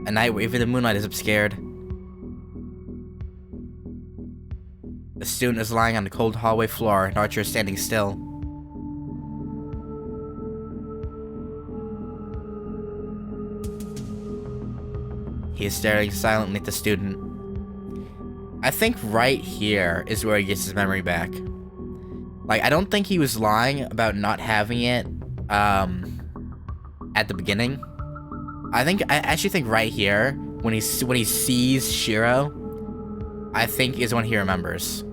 A night where even the moonlight is scared. The student is lying on the cold hallway floor, and Archer is standing still. He is staring silently at the student. I think right here is where he gets his memory back. Like, I don't think he was lying about not having it, at the beginning. I actually think right here, when he sees Shiro, I think is when he remembers.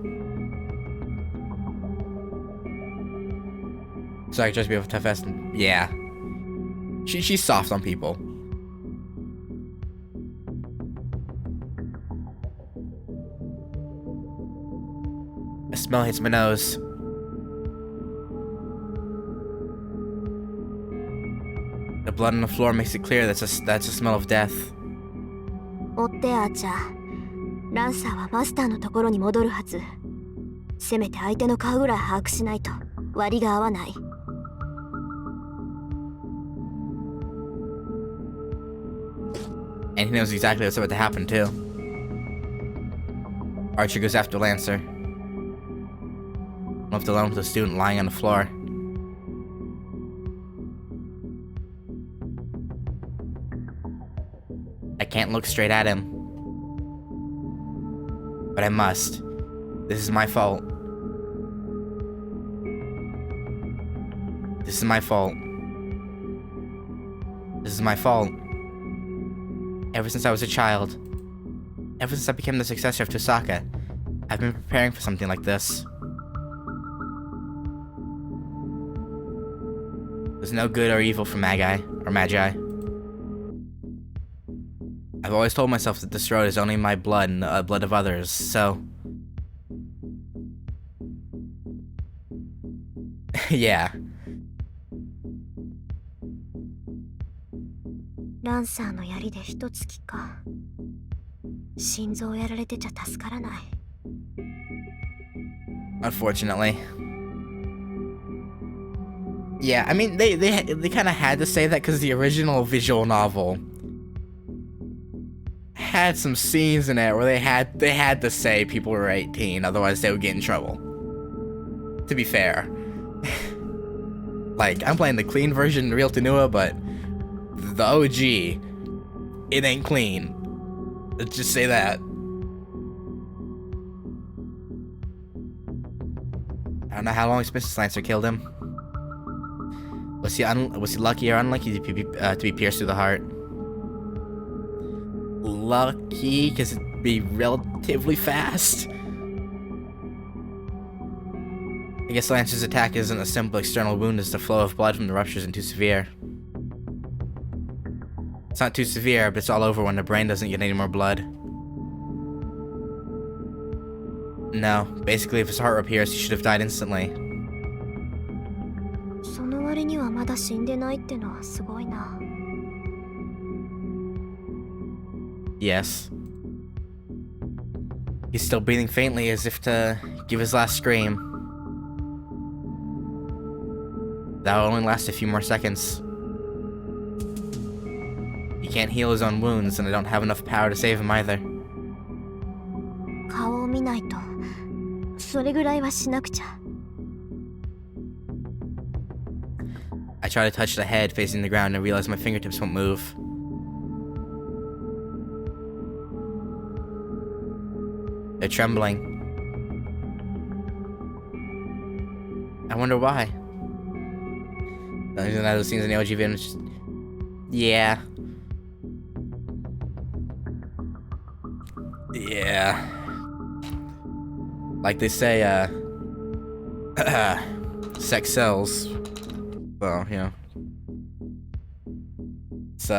So I just be able to tough ass. Yeah. She's soft on people. A smell hits my nose. The blood on the floor makes it clear that's a smell of death. 追ってアーチャー。ランサーはマスターのところに戻るはず。せめて相手の顔ぐらい把握しないと割が合わない。And he knows exactly what's about to happen too. Archer goes after Lancer. Left alone with the student lying on the floor. I can't look straight at him. But I must. This is my fault. This is my fault. This is my fault. Ever since I was a child. Ever since I became the successor of Tosaka, I've been preparing for something like this. There's no good or evil for Magi. I've always told myself that this road is only my blood and the blood of others, so... yeah. ランサーの槍で一突きか。心臓やられてちゃ助からない。Unfortunately. Yeah, I mean, they kind of had to say that because the original visual novel had some scenes in it where they had to say people were 18, otherwise they would get in trouble. To be fair. Like, I'm playing the clean version in Realta Nua, but the OG, it ain't clean. Let's just say that. I don't know how long it's been since Lancer killed him. Was he lucky or unlucky to be pierced through the heart? Lucky, because it'd be relatively fast. I guess Lancer's attack isn't a simple external wound as the flow of blood from the rupture isn't too severe. It's not too severe, but it's all over when the brain doesn't get any more blood. No, basically if his heart were pierced, he should have died instantly. その割にはまだ死んでないってのはすごいな。Yes. He's still breathing faintly as if to give his last scream. That'll only last a few more seconds. He can't heal his own wounds, and I don't have enough power to save him either. 顔を見ないと。それぐらいはしなくちゃ。I try to touch the head facing the ground and realize my fingertips won't move. They're trembling. I wonder why. Those scenes in the OG video, just... yeah. Yeah. Like they say, sex sells. So, you know. It's,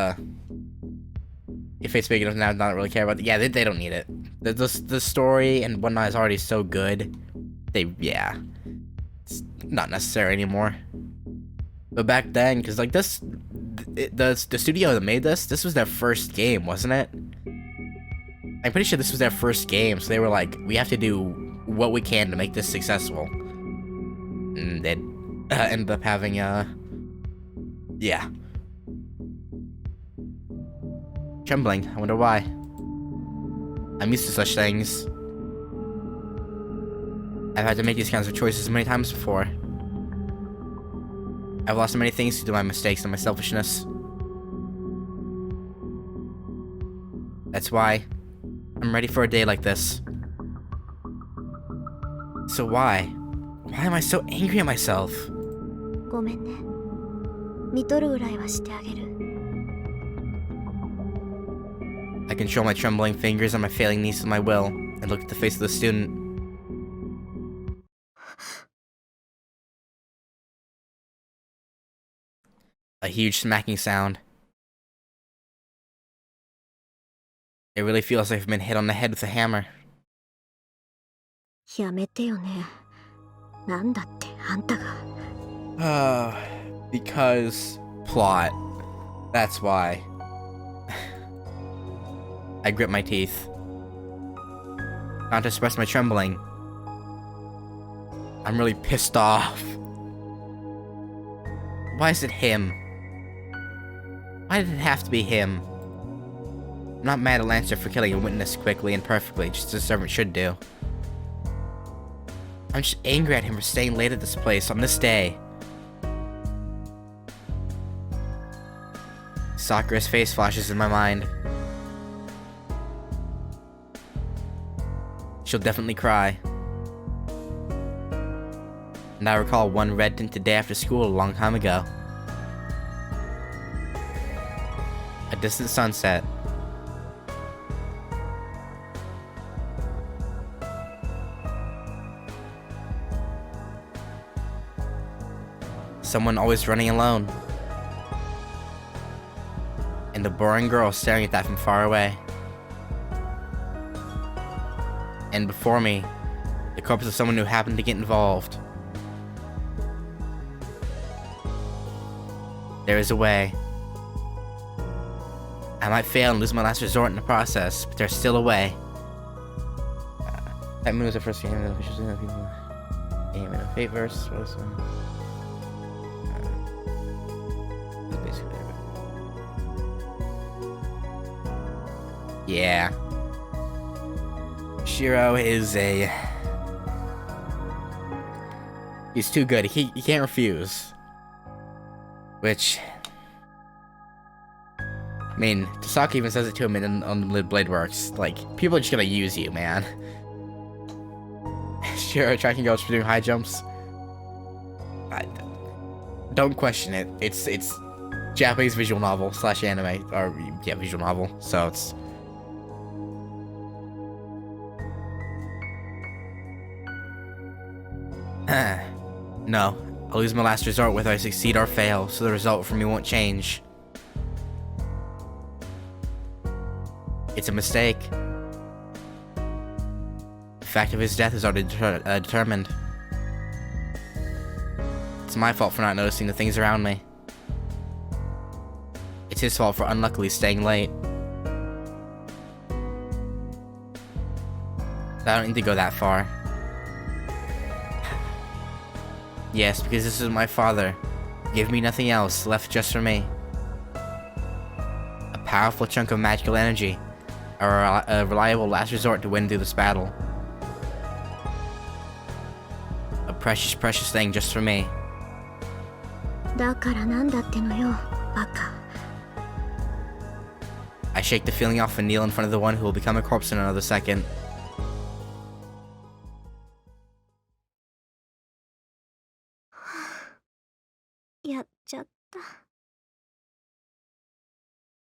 if it's big enough now, not really care about it. Yeah, they don't need it. The story and whatnot is already so good. Yeah. It's not necessary anymore. But back then, because, like, the studio that made this was their first game, wasn't it? I'm pretty sure this was their first game, so they were like, we have to do what we can to make this successful. And they ended up having, yeah. Trembling. I wonder why. I'm used to such things. I've had to make these kinds of choices many times before. I've lost many things due to my mistakes and my selfishness. That's why I'm ready for a day like this. So why? Why am I so angry at myself? ごめんね。見とるぐらいはしてあげる。I control my trembling fingers and my failing knees with my will, and look at the face of the student. A huge smacking sound. It really feels like I've been hit on the head with a hammer. やめてよね。なんだってあんたが。Because plot. That's why. I grip my teeth. Not to express my trembling. I'm really pissed off. Why is it him? Why did it have to be him? I'm not mad at Lancer for killing a witness quickly and perfectly, just as a servant should do. I'm just angry at him for staying late at this place on this day. Sakura's face flashes in my mind. She'll definitely cry. And I recall one red-tinted day after school a long time ago. A distant sunset. Someone always running alone. And a boring girl staring at that from far away. And before me, the corpse of someone who happened to get involved. There is a way. I might fail and lose my last resort in the process, but there's still a way. That moon was the first game that officials in people. Game in a fate verse. Basically. Yeah. Shiro is a... He's too good. He can't refuse. Which... I mean, Tasaki even says it to him on the Blade Works. Like, people are just gonna use you, man. Shiro tracking girls for doing high jumps. Don't question it. It's Japanese visual novel / anime, or yeah, visual novel. So it's... No, I'll lose my last resort whether I succeed or fail, so the result for me won't change. It's a mistake. The fact of his death is already determined. It's my fault for not noticing the things around me. It's his fault for unluckily staying late. But I don't need to go that far. Yes, because this is my father. Give me nothing else, left just for me. A powerful chunk of magical energy. A reliable last resort to win through this battle. A precious, precious thing just for me. だからなんだってのよ、バカ。I shake the feeling off and kneel in front of the one who will become a corpse in another second.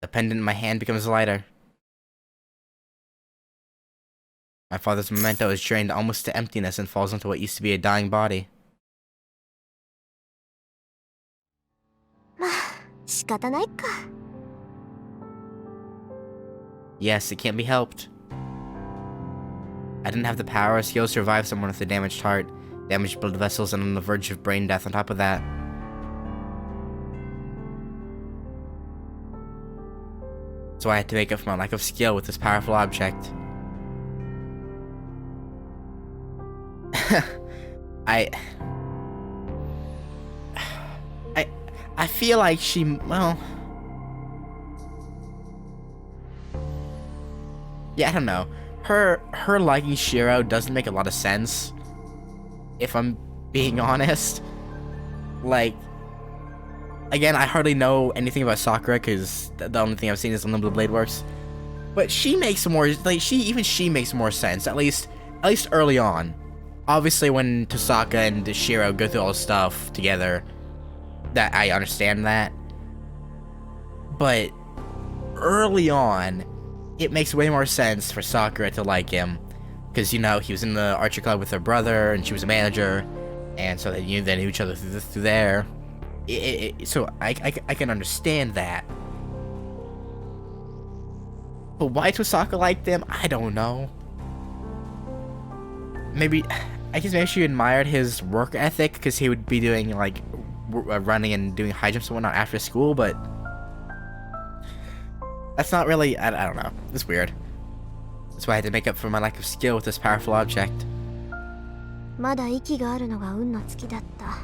The pendant in my hand becomes lighter. My father's memento is drained almost to emptiness and falls into what used to be a dying body. まあ、仕方ないか。Yes, it can't be helped. I didn't have the power or skills to revive someone with a damaged heart, damaged blood vessels, and on the verge of brain death on top of that. So I had to make up for my lack of skill with this powerful object. I feel like she, well... Yeah, I don't know. Her liking Shiro doesn't make a lot of sense, if I'm being honest. Like, again, I hardly know anything about Sakura because the only thing I've seen is Unlimited Blade Works. But she makes more, like, she makes more sense, at least early on. Obviously, when Tosaka and Shiro go through all this stuff together, that I understand that. But early on, it makes way more sense for Sakura to like him, because, you know, he was in the archer club with her brother, and she was a manager, and so they knew each other through there. So I can understand that. But why Tosaka liked him, I don't know. I guess maybe she admired his work ethic, because he would be doing, like, running and doing high jumps and whatnot after school, but that's not really, I don't know. It's weird. That's why I had to make up for my lack of skill with this powerful object. まだ息があるのが運の尽きだった。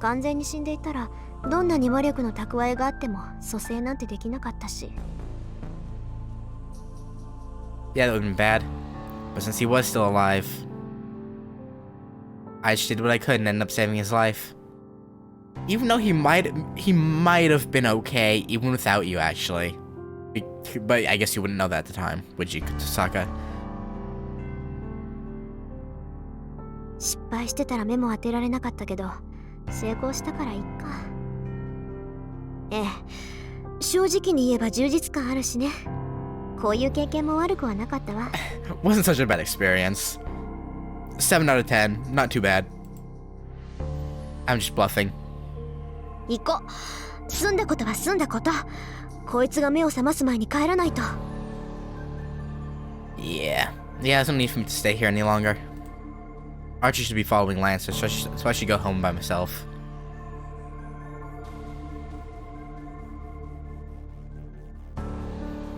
完全に死んでいたら、どんなに魔力の蓄えがあっても蘇生なんてできなかったし。Yeah, that would have been bad. But since he was still alive, I just did what I could and ended up saving his life. Even though he might have been okay even without you, actually. But I guess you wouldn't know that at the time, would you, Tosaka? 失敗してたら目も当てられなかったけど、成功したからいっか。ええ、正直に言えば充実感あるしね。こういう経験も悪くはなかったわ。Wasn't such a bad experience. 7 out of 10, not too bad. I'm just bluffing. 行こう。済んだことは済んだこと。こいつが目を覚ます前に帰らないと。Yeah, there's no need for me to stay here any longer. Archie should be following Lance, so I should go home by myself.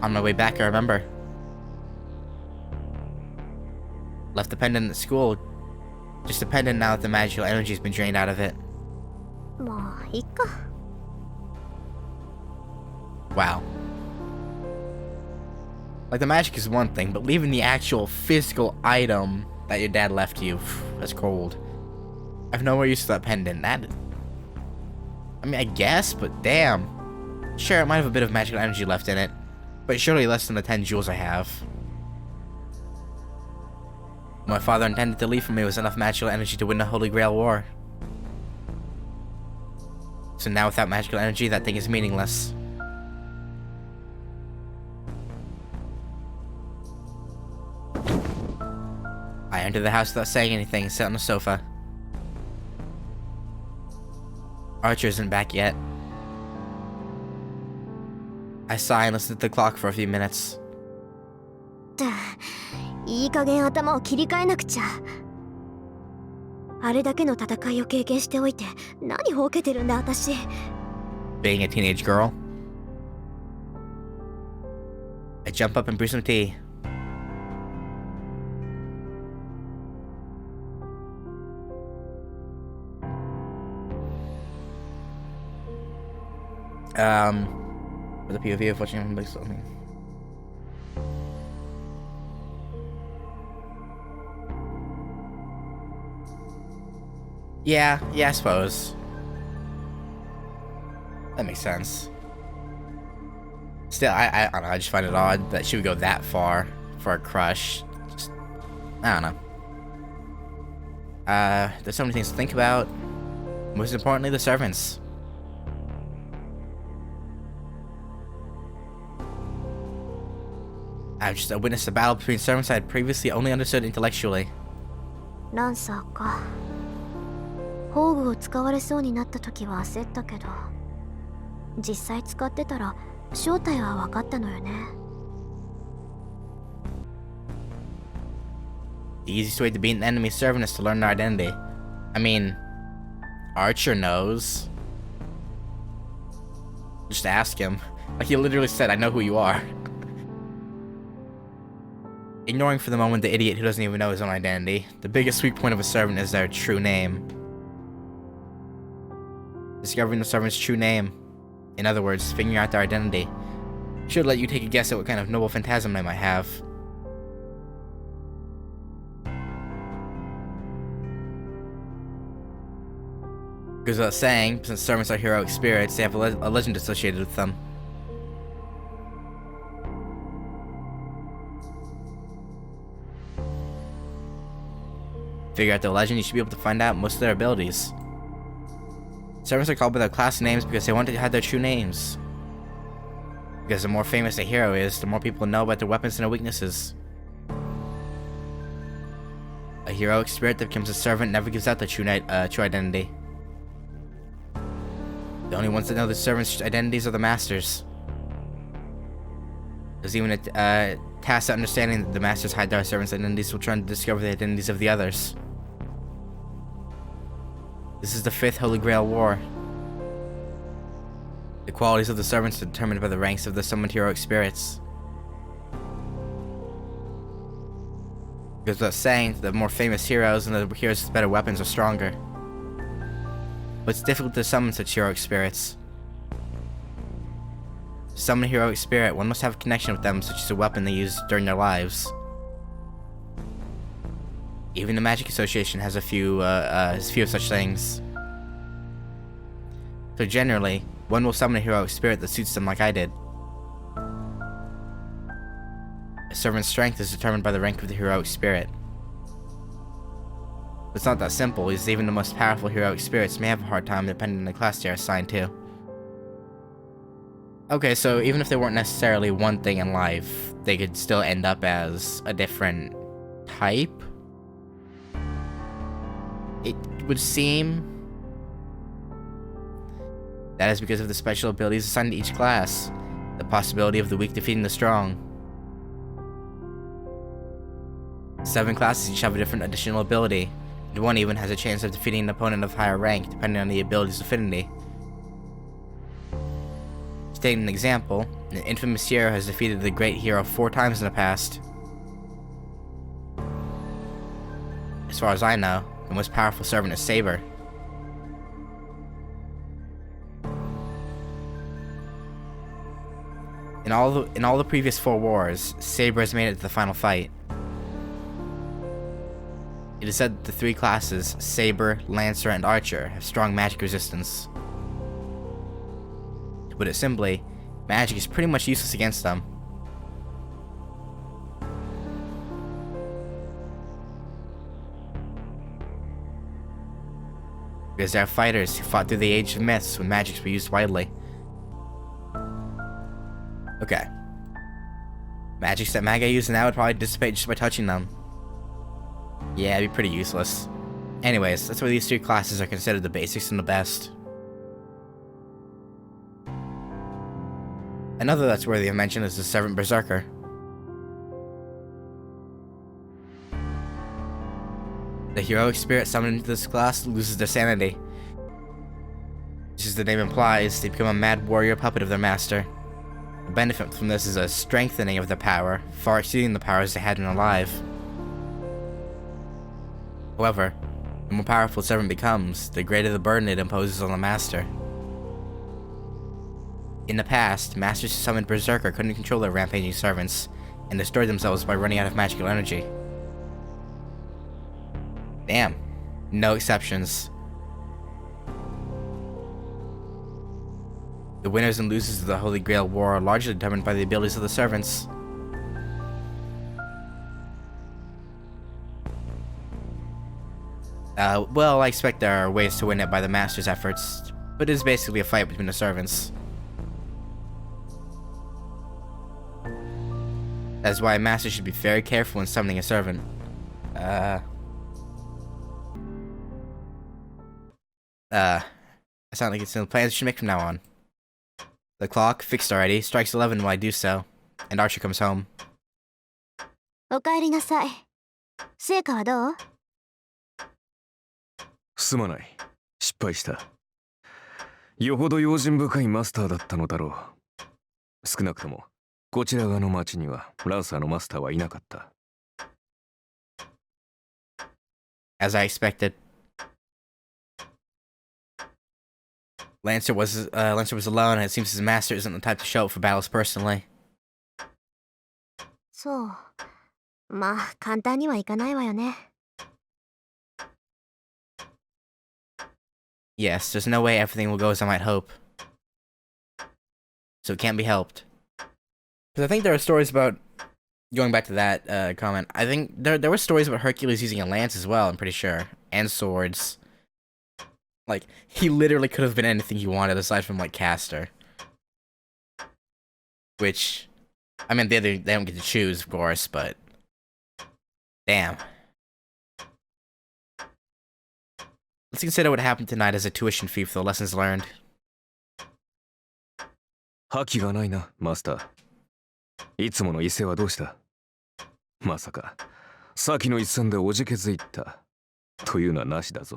On my way back, I remember. Left the pendant at school. Just a pendant now that the magical energy's been drained out of it. もういいか。Wow. Like, the magic is one thing, but leaving the actual physical item that your dad left you, that's cold. I have nowhere use for that pendant. I mean, I guess, but damn. Sure, it might have a bit of magical energy left in it, but surely less than the 10 jewels I have. What my father intended to leave for me was enough magical energy to win the Holy Grail War. So now without magical energy, that thing is meaningless. I entered the house without saying anything and sat on the sofa. Archer isn't back yet. I sigh and listen to the clock for a few minutes. いい加減頭を切り替えなくちゃ。あれだけの戦いを経験しておいて、何ほうけてるんだ私。Being a teenage girl. I jump up and brew some tea. For the POV of watching like something. Yeah, I suppose. That makes sense. Still, I don't know, I just find it odd that she would go that far for a crush. Just, I don't know. There's so many things to think about. Most importantly, the servants. I've just witnessed a battle between servants I had previously only understood intellectually. ランサーか。宝具を使われそうになった時は焦ったけど、実際使ってたら正体は分かったのよね。The easiest way to beat an enemy servant is to learn their identity. I mean, Archer knows. Just ask him. Like, he literally said, I know who you are. Ignoring for the moment the idiot who doesn't even know his own identity, the biggest weak point of a servant is their true name. Discovering the servant's true name. In other words, figuring out their identity. Should let you take a guess at what kind of noble phantasm I might have. Goes without saying, since servants are heroic spirits, they have a legend associated with them. Figure out the legend, you should be able to find out most of their abilities. Servants are called by their class names because they want to hide their true names. Because the more famous a hero is, the more people know about their weapons and their weaknesses. A heroic spirit that becomes a servant never gives out their true identity. The only ones that know the servants' identities are the masters. There's even a tacit understanding that the masters hide their servants' identities while trying to discover the identities of the others. This is the 5th Holy Grail War. The qualities of the servants are determined by the ranks of the summoned heroic spirits. Goes without saying, the more famous heroes and the heroes with better weapons are stronger. But it's difficult to summon such heroic spirits. To summon a heroic spirit, one must have a connection with them, such as a weapon they use during their lives. Even the Magic Association has a few of such things. So generally, one will summon a heroic spirit that suits them like I did. A servant's strength is determined by the rank of the heroic spirit. But it's not that simple, as even the most powerful heroic spirits may have a hard time depending on the class they are assigned to. Okay, so even if they weren't necessarily one thing in life, they could still end up as a different type? It would seem that is because of the special abilities assigned to each class, the possibility of the weak defeating the strong. 7 classes each have a different additional ability, and one even has a chance of defeating an opponent of higher rank, depending on the ability's affinity. To take an example, an infamous hero has defeated the great hero 4 times in the past. As far as I know, the most powerful servant is Saber. In all the previous 4 wars, Saber has made it to the final fight. It is said that the 3 classes, Saber, Lancer, and Archer, have strong magic resistance. To put it simply, magic is pretty much useless against them. Because there are fighters who fought through the age of myths when magics were used widely. Okay. Magics that Maga uses now would probably dissipate just by touching them. Yeah, it'd be pretty useless. Anyways, that's why these 3 classes are considered the basics and the best. Another that's worthy of mention is the Servant Berserker. The heroic spirit summoned into this class loses their sanity. Just as the name implies, they become a mad warrior puppet of their master. The benefit from this is a strengthening of their power, far exceeding the powers they had when alive. However, the more powerful a servant becomes, the greater the burden it imposes on the master. In the past, masters who summoned Berserker couldn't control their rampaging servants, and destroyed themselves by running out of magical energy. Damn. No exceptions. The winners and losers of the Holy Grail War are largely determined by the abilities of the servants. Well, I expect there are ways to win it by the master's efforts, but it is basically a fight between the servants. That is why a master should be very careful when summoning a servant. I sound like it's in the plans we should make from now on. The clock, fixed already, strikes 11 while I do so, and Archer comes home. おかえりなさい。成果はどう？すまない。失敗した。よほど用心深いマスターだったのだろう。少なくとも、こちら側の町にはランサーのマスターはいなかった。As I expected. Lancer was alone, and it seems his master isn't the type to show up for battles personally. そう。まあ、簡単にはいかないわよね。Yes, there's no way everything will go as I might hope. So it can't be helped. Because I think there are stories about, going back to that comment, I think there were stories about Hercules using a lance as well, I'm pretty sure. And swords. Like, he literally could have been anything he wanted aside from, like, Castor. Which, I mean, they don't get to choose, of course, but... Damn. Let's consider what happened tonight as a tuition fee for the lessons learned. 覇気がないな、マスター。いつもの威勢はどうした？まさか、先の一戦でおじけづいた。というのはなしだぞ。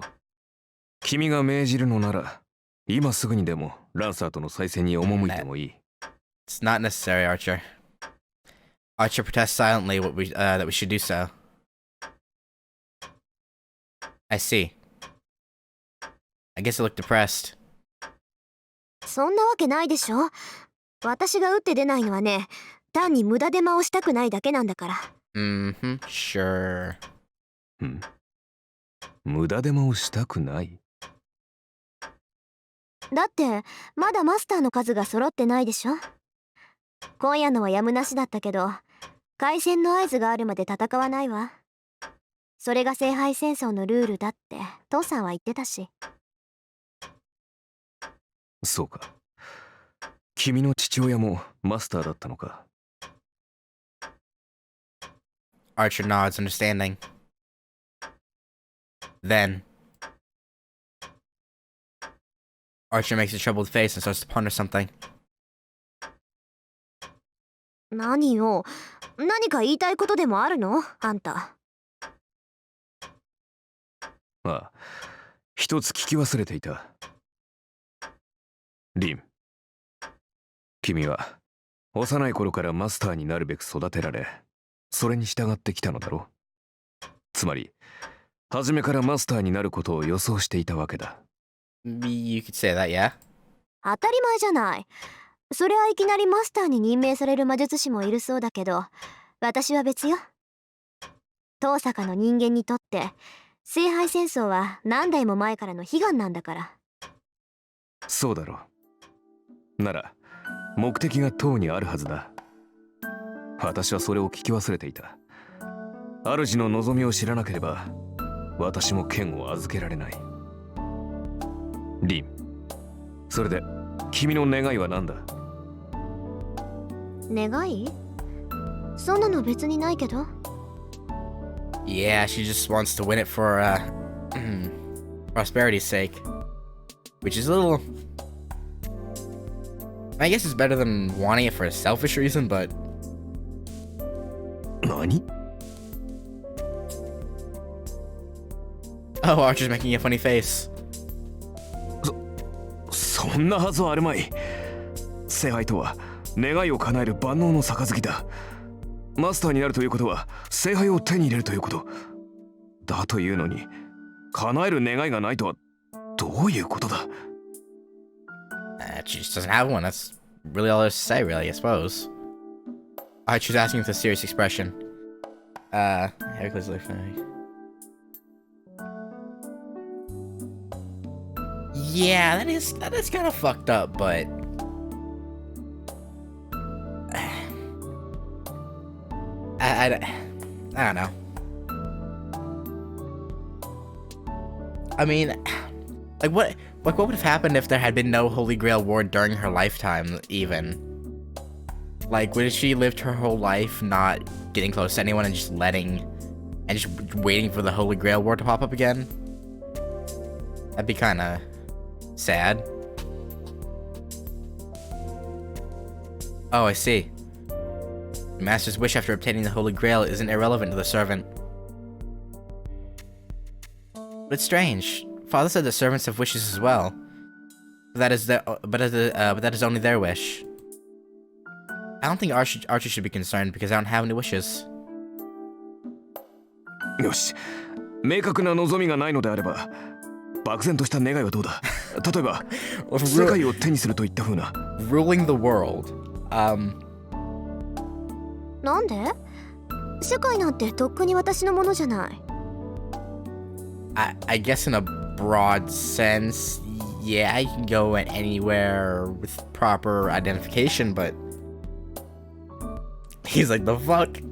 君が命じるのなら、今すぐにでもランサーとの再戦に赴いてもいい。It's not necessary, Archer. Archer protests silently that we should do so. I see. I guess I look depressed. そんなわけないでしょ。私が打って出ないのはね、単に無駄手間をしたくないだけなんだから。Sure. 無駄手間をしたくない？だってまだマスターの数が揃ってないでしょ。今夜のはやむなしだったけど、開戦の合図があるまで戦わないわ。それが聖杯戦争のルールだって父さんは言ってたし。そうか。君の父親もマスターだったのか。Archer nods, understanding. Then, Archer makes a troubled face and starts to ponder something. 何よ、何か言いたいことでもあるの？あんた。ああ、一つ聞き忘れていた。リン、君は幼い頃からマスターになるべく育てられ、それに従ってきたのだろう。つまり、初めからマスターになることを予想していたわけだ。You could say that, yeah? 当たり前じゃない。そりゃいきなりマスターに任命される魔術師もいるそうだけど、私は別よ。遠坂の人間にとって聖杯戦争は何代も前からの悲願なんだから。そうだろう。なら目的が塔にあるはずだ。私はそれを聞き忘れていた。主の望みを知らなければ私も剣を預けられない。リン、それで君の願いは何だ？願い？そんなの別にないけど。Yeah, she just wants to win it for prosperity's sake, which is a little. I guess it's better than wanting it for a selfish reason, but. 何？ Oh, Archer's making a funny face. そんなはずはあるまい。聖杯とは願いを叶える万能の杯だ。マスターになるということは聖杯を手に入れるということ。だというのに、叶える願いがないとはどういうことだ？ She just doesn't have one. That's really all there's to say, really, I suppose. Archer's asking with a serious expression. Hercules looks like. Yeah, that is kind of fucked up, but I don't know. I mean, what would have happened if there had been no Holy Grail War during her lifetime, even? Like, would she lived her whole life not getting close to anyone and just waiting for the Holy Grail War to pop up again? That'd be kind of sad. Oh, I see. The Master's wish after obtaining the Holy Grail isn't irrelevant to the servant. But it's strange. Father said that servants have wishes as well. But that is only their wish. I don't think Archer should be concerned because I don't have any wishes. よし、明確な望みがないのであれば、漠然とした願いはどうだ？例えば、世界を手にするといった風な。Ruling the world. なんで？世界なんてとっくに私のものじゃない。I guess in a broad sense, yeah, I can go anywhere with proper identification, but he's like, the fuck?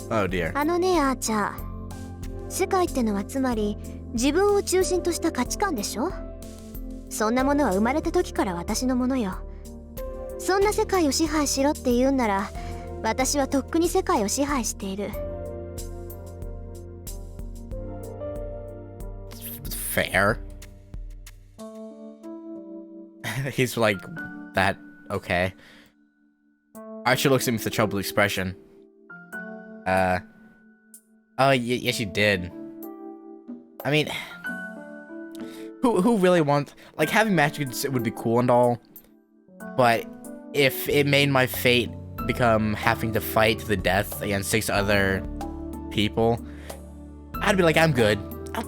Oh dear. あのね、アーチャー。世界ってのはつまり自分を中心とした価値観でしょ。そんなものは生まれた時から私のものよ。そんな世界を支配しろって言うんなら、私はとっくに世界を支配している。Fair. He's like, that, okay. Archie looks at me with a troubled expression. Oh, yes, you did. I mean, who really wants, like, having magic would be cool and all, but if it made my fate become having to fight to the death against 6 other people, I'd be like, I'm good.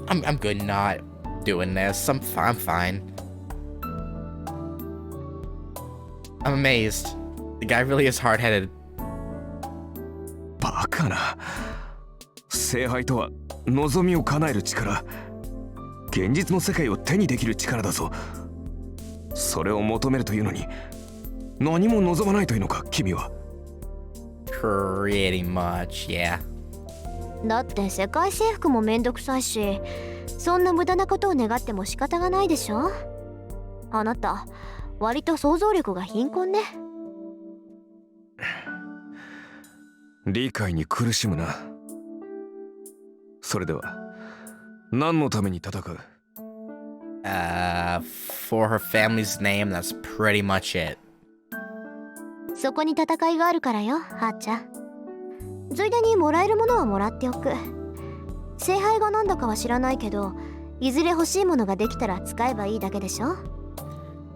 I'm good not doing this. I'm fine. I'm amazed. The guy really is hard-headed. バカな。聖杯とは望みを叶える力、現実の世界を手にできる力だぞ。それを求めるというのに何も望まないというのか、君は。 Pretty much, yeah. だって世界征服もめんどくさいし、そんな無駄なことを願っても仕方がないでしょ。あなた割と想像力が貧困ね。理解に苦しむな。それでは何のために戦う？ For her family's name, that's pretty much it. そこに戦いがあるからよ、はーちゃん。ついでにもらえるものはもらっておく。聖杯がなんだかは知らないけど、いずれ欲しいものができたら使えばいいだけでしょ。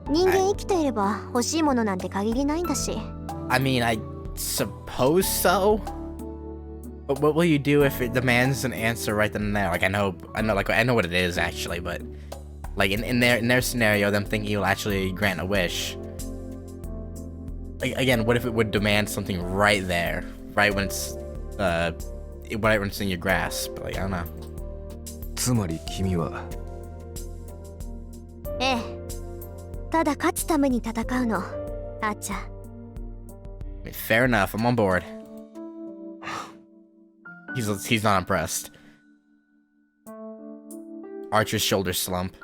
人間生きていれば欲しいものなんて限りないんだし。I mean, I suppose so. But what will you do if it demands an answer right then and there? Like, I know what it is actually, but like in their scenario, them thinking you'll actually grant a wish. Again, what if it would demand something right there, right when it's in your grasp? Like, I don't know. つまり君は。ええ。ただ勝つために戦うの、あーちゃん。Fair enough, I'm on board. He's not impressed. Archer's shoulders slump.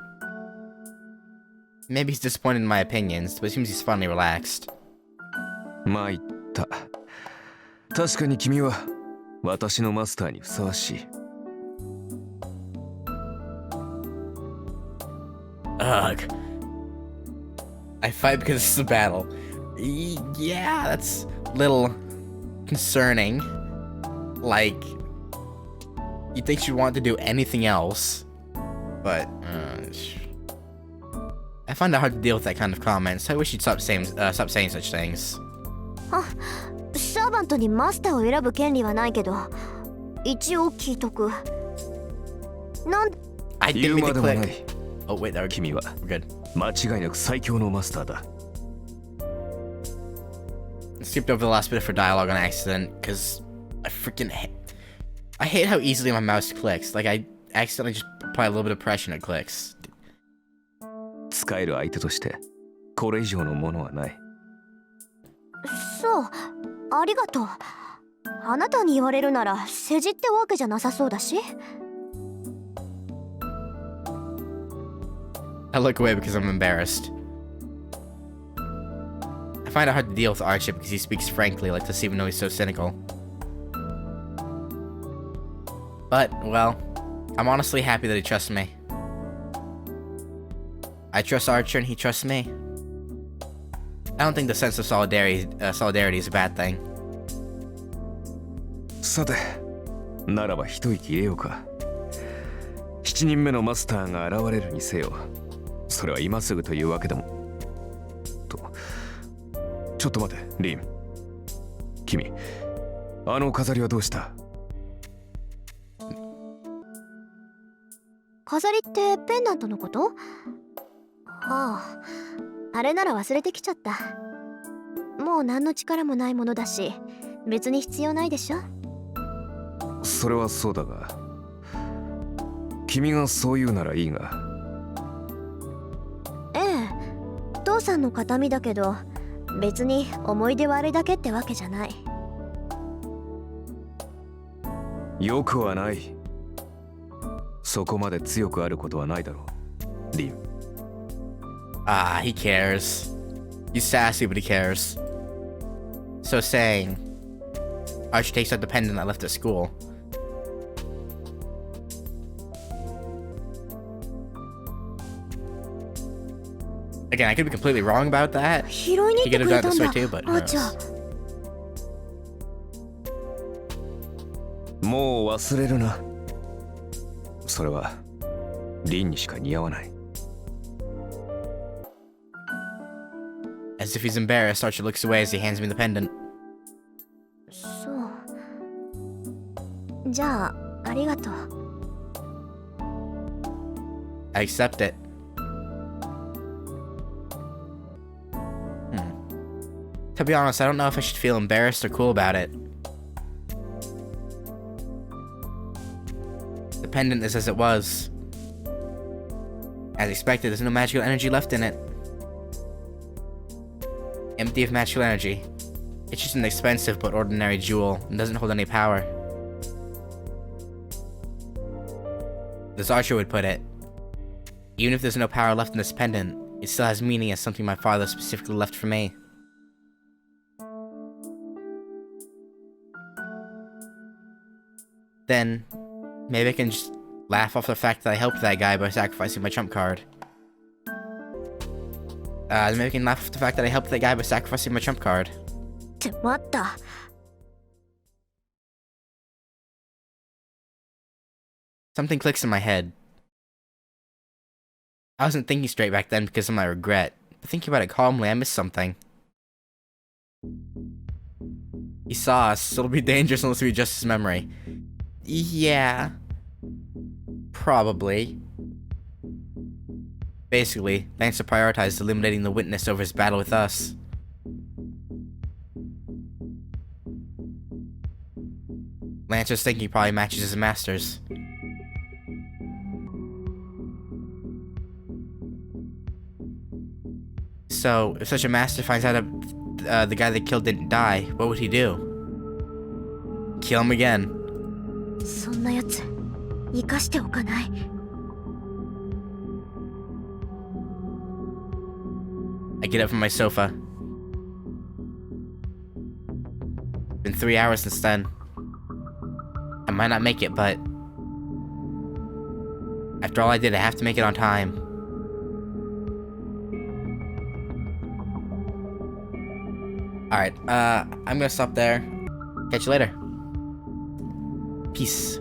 Maybe he's disappointed in my opinions, but it seems he's finally relaxed. 参った。確かに君は私のマスターにふさわしい。Ugh. I fight because this is a battle. Yeah, that's a little concerning. Like, you'd think she'd want to do anything else, but I find it hard to deal with that kind of comment, so I wish she'd stop saying such things. サーバントにマスターを選ぶ権利はないけど、一応聞いとく。I didn't mean to click. Oh wait, there. 君は We're good. 間違いなく最強のマスターだ。Skipped over the last bit of her dialogue on accident, because I hate how easily my mouse clicks. Like, I accidentally just apply a little bit of pressure and it clicks. 使える相手としてこれ以上のものはない。そう、ありがとう。あなたに言われるなら世辞ってわけじゃなさそうだし。I look away because I'm embarrassed. I find it hard to deal with Archie because he speaks frankly, like this even though he's so cynical. But, well, I'm honestly happy that he trusts me. I trust Archer and he trusts me. I don't think the sense of solidarity is a bad thing. さて、ならば一息入れようか。7人目のマスターが現れるにせよ、それは今すぐというわけでも。ちょっと待て、リン。君、あの飾りはどうした？飾りってペンダントのこと？ああ、あれなら忘れてきちゃった。もう何の力もないものだし、別に必要ないでしょ。それはそうだが、君がそう言うならいいが。ええ、父さんの形見だけど、別に思い出悪いだけってわけじゃない。よくはない。そこまで強くあることはないだろう、リン。Ah, he cares. He's sassy, but he cares. So saying, Archie takes out the pendant I left at school. Again, I could be completely wrong about that. 拾いに He 行って could く have れ done た it ん this だ way too, but who アーチャ knows? ー。もう忘れるな。それはリンにしか似合わない。As if he's embarrassed, Archie looks away as he hands me the pendant. そう。じゃあ、ありがとう。I accept it. To be honest, I don't know if I should feel embarrassed or cool about it. The pendant is as it was. As expected, there's no magical energy left in it. Empty of magical energy. It's just an expensive but ordinary jewel and doesn't hold any power. As Archer would put it, even if there's no power left in this pendant, it still has meaning as something my father specifically left for me. Then, maybe I can just laugh off the fact that I helped that guy by sacrificing my trump card. Maybe I can laugh off the fact that I helped that guy by sacrificing my trump card. って待った。Something clicks in my head. I wasn't thinking straight back then because of my regret, but thinking about it calmly, I missed something. He saw us, so it'll be dangerous unless we adjust his memory. Yeah. Probably. Basically, Lancer prioritized eliminating the witness over his battle with us. Lancer's thinking probably matches his master's. So, if such a master finds out the guy they killed didn't die, what would he do? Kill him again. そんなやつ、生かしておかない。I get up from my sofa. Been 3 hours since then. I might not make it, but after all I did, I have to make it on time. Alright, I'm gonna stop there. Catch you later. Peace.